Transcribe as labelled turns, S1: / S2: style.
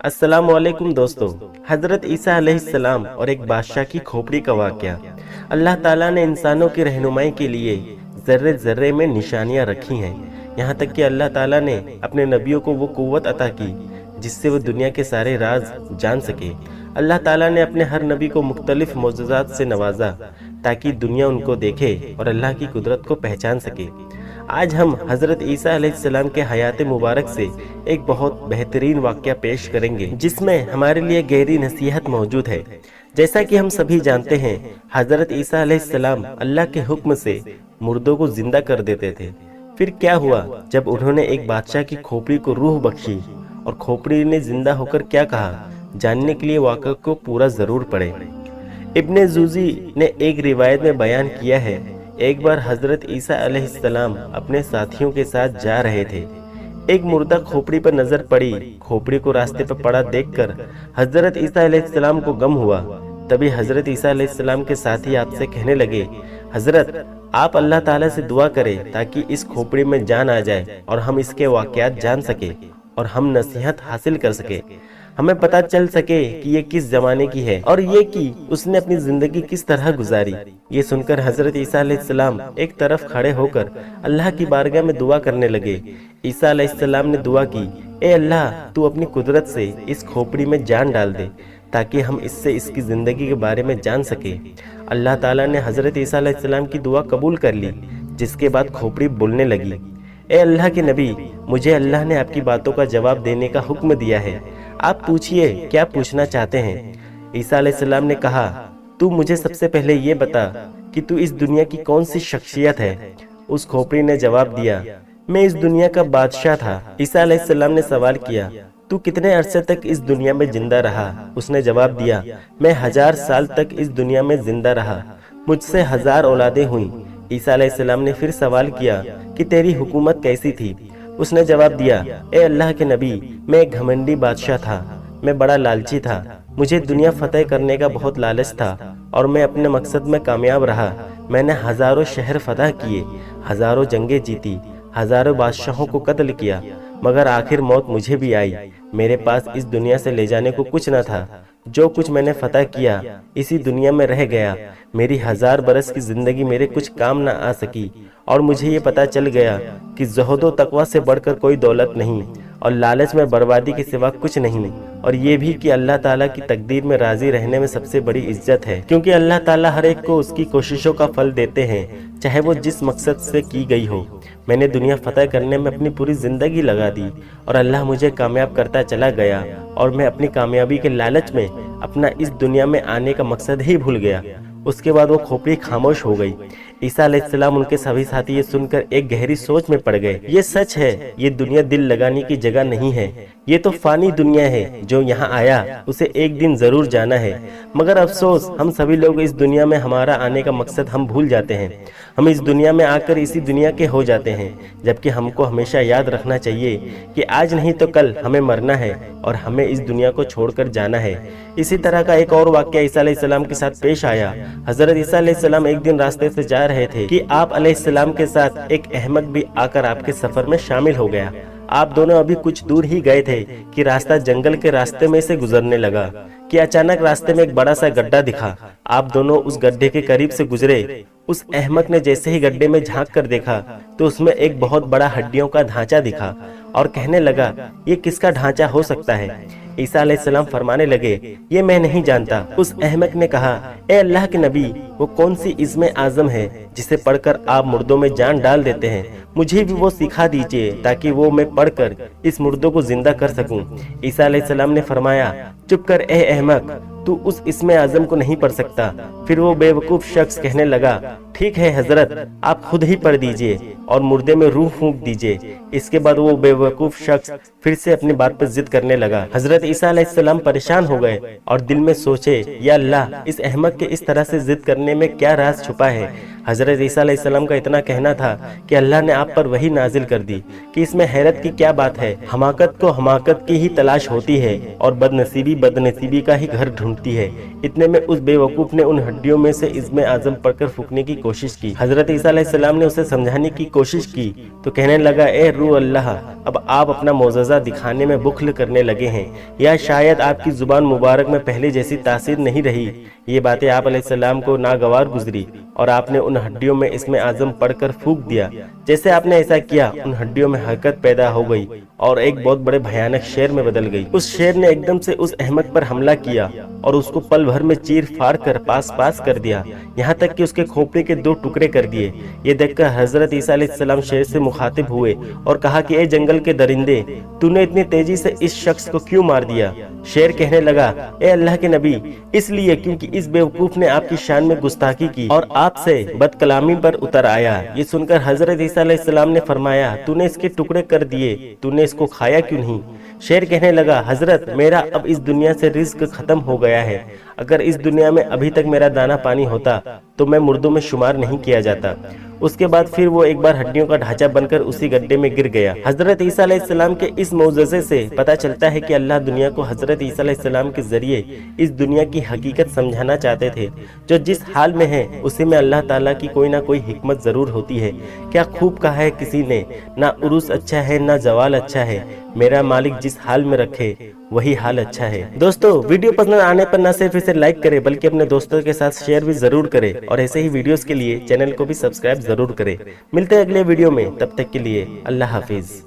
S1: अस्सलाम वालेकुम दोस्तों। हजरत ईसा अलैहिस्सलाम और एक बादशाह की खोपड़ी का वाक़या। अल्लाह ताला ने इंसानों की रहनुमाई के लिए ज़र्रे ज़र्रे में निशानियां रखी हैं। यहाँ तक कि अल्लाह ताला ने अपने नबियों को वो कुव्वत अता की जिससे वो दुनिया के सारे राज जान सके। अल्लाह ताला ने अपने हर नबी को मुख्तलिफ मोजज़ात से नवाजा ताकि दुनिया उनको देखे और अल्लाह की कुदरत को पहचान सके। आज हम हज़रत ईसा अलैहिस्सलाम के हयात मुबारक से एक बहुत बेहतरीन वाक़या पेश करेंगे जिसमें हमारे लिए गहरी नसीहत मौजूद है। जैसा कि हम सभी जानते हैं, हज़रत ईसा अलैहिस्सलाम अल्लाह के हुक्म से मुर्दों को जिंदा कर देते थे। फिर क्या हुआ जब उन्होंने एक बादशाह की खोपड़ी को रूह बख्शी और खोपड़ी ने जिंदा होकर क्या कहा, जानने के लिए वाक़या को पूरा ज़रूर पढ़ें। इब्ने जूज़ी ने एक रिवायत में बयान किया है, एक बार हजरत ईसा अलैहिस्सलाम अपने साथियों के साथ जा रहे थे। एक मुर्दा खोपड़ी पर नजर पड़ी। खोपड़ी को रास्ते पर पड़ा देखकर हजरत ईसा अलैहिस्सलाम को गम हुआ। तभी हजरत ईसा अलैहिस्सलाम के साथी आपसे कहने लगे, हजरत आप अल्लाह ताला से दुआ करें ताकि इस खोपड़ी में जान आ जाए और हम इसके वाक़यात जान सके और हम नसीहत हासिल कर सके। हमें पता चल सके कि ये किस जमाने की है और ये कि उसने अपनी जिंदगी किस तरह गुजारी। ये सुनकर हजरत ईसा अलैहिस्सलाम एक तरफ खड़े होकर अल्लाह की बारगाह में दुआ करने लगे। ईसा अलैहिस्सलाम ने दुआ की, ए अल्लाह, तू अपनी कुदरत से इस खोपड़ी में जान डाल दे ताकि हम इससे इसकी जिंदगी के बारे में जान सके। अल्लाह ताला ने हजरत ईसा अलैहिस्सलाम की दुआ कबूल कर ली, जिसके बाद खोपड़ी बोलने लगी, ए अल्लाह के नबी, मुझे अल्लाह ने आपकी बातों का जवाब देने का हुक्म दिया है। आप पूछिए क्या पूछना चाहते हैं। ईसा अलैहिस्सलाम ने कहा, तू मुझे सबसे पहले ये बता कि तू इस दुनिया की कौन सी शख्सियत है। उस खोपड़ी ने जवाब दिया, मैं इस दुनिया का बादशाह था। ईसा अलैहिस्सलाम ने सवाल किया, तू कितने अरसे तक इस दुनिया में जिंदा रहा। उसने जवाब दिया, मैं 1000 साल तक इस दुनिया में जिंदा रहा, मुझसे 1000 औलादें हुई। ईसा अलैहिस्सलाम ने फिर सवाल किया कि तेरी हुकूमत कैसी थी। उसने जवाब दिया, ए अल्लाह के नबी, मैं एक घमंडी बादशाह था, मैं बड़ा लालची था, मुझे दुनिया फतेह करने का बहुत लालच था और मैं अपने मकसद में कामयाब रहा। मैंने हजारों शहर फतह किए, हजारों जंगें जीती, हजारों बादशाहों को कत्ल किया, मगर आखिर मौत मुझे भी आई। मेरे पास इस दुनिया से ले जाने को कुछ न था। जो कुछ मैंने फतह किया इसी दुनिया में रह गया। मेरी 1000 बरस की जिंदगी मेरे कुछ काम न आ सकी और मुझे ये पता चल गया कि ज़ुहद व तकवा से बढ़कर कोई दौलत नहीं और लालच में बर्बादी के सिवा कुछ नहीं, और ये भी कि अल्लाह ताला की तकदीर में राजी रहने में सबसे बड़ी इज्जत है, क्योंकि अल्लाह ताला हर एक को उसकी कोशिशों का फल देते हैं, चाहे वो जिस मकसद से की गई हो। मैंने दुनिया फतह करने में अपनी पूरी जिंदगी लगा दी और अल्लाह मुझे कामयाब करता चला गया और मैं अपनी कामयाबी के लालच में अपना इस दुनिया में आने का मकसद ही भूल गया। उसके बाद वो खोपड़ी खामोश हो गई। ईसा अलैहिस्सलाम उनके सभी साथी ये सुनकर एक गहरी सोच में पड़ गए। ये सच है, ये दुनिया दिल लगाने की जगह नहीं है, ये तो फानी दुनिया है। जो यहाँ आया उसे एक दिन जरूर जाना है, मगर अफसोस हम सभी लोग इस दुनिया में हमारा आने का मकसद हम भूल जाते हैं। हम इस दुनिया में आकर इसी दुनिया के हो जाते हैं, जबकि हमको हमेशा याद रखना चाहिए कि आज नहीं तो कल हमें मरना है और हमें इस दुनिया को छोड़कर जाना है। इसी तरह का एक और वाक़या ईसा अलैहिस्सलाम के साथ पेश आया। हजरत ईसा अलैहिस्सलाम एक दिन रास्ते से जा रहे थे कि आप अलैहिस्सलाम के साथ एक अहमक भी आकर आपके सफर में शामिल हो गया। आप दोनों अभी कुछ दूर ही गए थे कि रास्ता जंगल के रास्ते में से गुजरने लगा कि अचानक रास्ते में एक बड़ा सा गड्ढा दिखा। आप दोनों उस गड्ढे के करीब से गुजरे। उस अहमक ने जैसे ही गड्ढे में झांक कर देखा तो उसमें एक बहुत बड़ा हड्डियों का ढांचा दिखा और कहने लगा, ये किसका ढांचा हो सकता है। ईसा अलैहिस्सलाम फरमाने लगे, ये मैं नहीं जानता। उस अहमक ने कहा, ए अल्लाह के नबी, वो कौन सी इस्म आज़म है जिसे पढ़कर आप मुर्दों में जान डाल देते हैं। मुझे भी वो सिखा दीजिए ताकि वो मैं पढ़कर इस मुर्दों को जिंदा कर सकूं। ईसा अलैहिस्सलाम ने फरमाया, चुप कर ए अहमक, तू उस इस्म आज़म को नहीं पढ़ सकता। फिर वो बेवकूफ शख्स कहने लगा, ठीक है हजरत, आप खुद ही पढ़ दीजिए और मुर्दे में रूह फूंक दीजिए। इसके बाद वो बेवकूफ शख्स फिर से अपनी बात पर जिद करने लगा। हजरत ईसा अलैहिस्सलाम परेशान हो गए और दिल में सोचे, या अल्लाह, इस अहमक के इस तरह से जिद करने में क्या राज छुपा है। हजरत ईसा अलैहिस्सलाम का इतना कहना था कि अल्लाह ने आप पर वही नाजिल कर दी कि इसमें हैरत की क्या बात है। हमाकत को हमाकत की ही तलाश होती है और बदनसीबी बदनसीबी का ही घर ढूंढती है। इतने में उस बेवकूफ ने उन हड्डियों में से इस्म आज़म पढ़कर फूकने की कोशिश की। हजरत ईसा अलैहिस्सलाम ने उसे समझाने की कोशिश की तो कहने लगा, ए रूह अल्लाह, अब आप अपना मोजज़ा दिखाने में बुख्ल करने लगे हैं, या शायद आपकी जुबान मुबारक में पहले जैसी तासीर नहीं रही। ये बातें आप अलैहिस्सलाम को नागवार गुजरी और आपने उन हड्डियों में इसमें आजम पढ़कर फूंक दिया। जैसे आपने ऐसा किया, उन हड्डियों में हरकत पैदा हो गई और एक बहुत बड़े भयानक शेर में बदल गई। उस शेर ने एकदम से उस अहमद पर हमला किया और उसको पल भर में चीर फाड़ कर पास कर दिया, यहाँ तक कि उसके खोपड़े के 2 टुकड़े कर दिए। ये देखकर हजरत ईसा अलैहिस्सलाम शेर से मुखातिब हुए और कहा कि ए जंगल के दरिंदे, तूने इतनी तेजी से इस शख्स को क्यों मार दिया? शेर कहने लगा, ए अल्लाह के नबी, इसलिए क्योंकि इस बेवकूफ ने आपकी शान में गुस्ताखी की और आपसे बदकलामी पर उतर आया। ये सुनकर हजरत ईसा अलैहिस्सलाम ने फरमाया, तूने इसके टुकड़े कर दिए, तूने इसको खाया क्यों नहीं? शेर कहने लगा, हजरत, मेरा अब इस दुनिया से रिज्क खत्म हो गया है। अगर इस दुनिया में अभी तक मेरा दाना पानी होता तो मैं मुर्दों में शुमार नहीं किया जाता। उसके बाद फिर वो एक बार हड्डियों का ढांचा बनकर उसी गड्ढे में गिर गया। हजरत ईसा अलैहिस्सलाम के इस मौजज़े से पता चलता है कि अल्लाह दुनिया को हजरत ईसा अलैहिस्सलाम के जरिए इस दुनिया की हकीकत समझाना चाहते थे। जो जिस हाल में है उसी में अल्लाह ताला की कोई ना कोई हिकमत जरूर होती है। क्या खूब कहा है किसी ने, ना उरूस अच्छा है ना जवाल अच्छा है, मेरा मालिक जिस हाल में रखे वही हाल अच्छा है। दोस्तों, वीडियो पसंद आने पर न सिर्फ इसे लाइक करें बल्कि अपने दोस्तों के साथ शेयर भी जरूर करें और ऐसे ही वीडियोस के लिए चैनल को भी सब्सक्राइब जरूर करें। मिलते हैं अगले वीडियो में, तब तक के लिए अल्लाह हाफिज।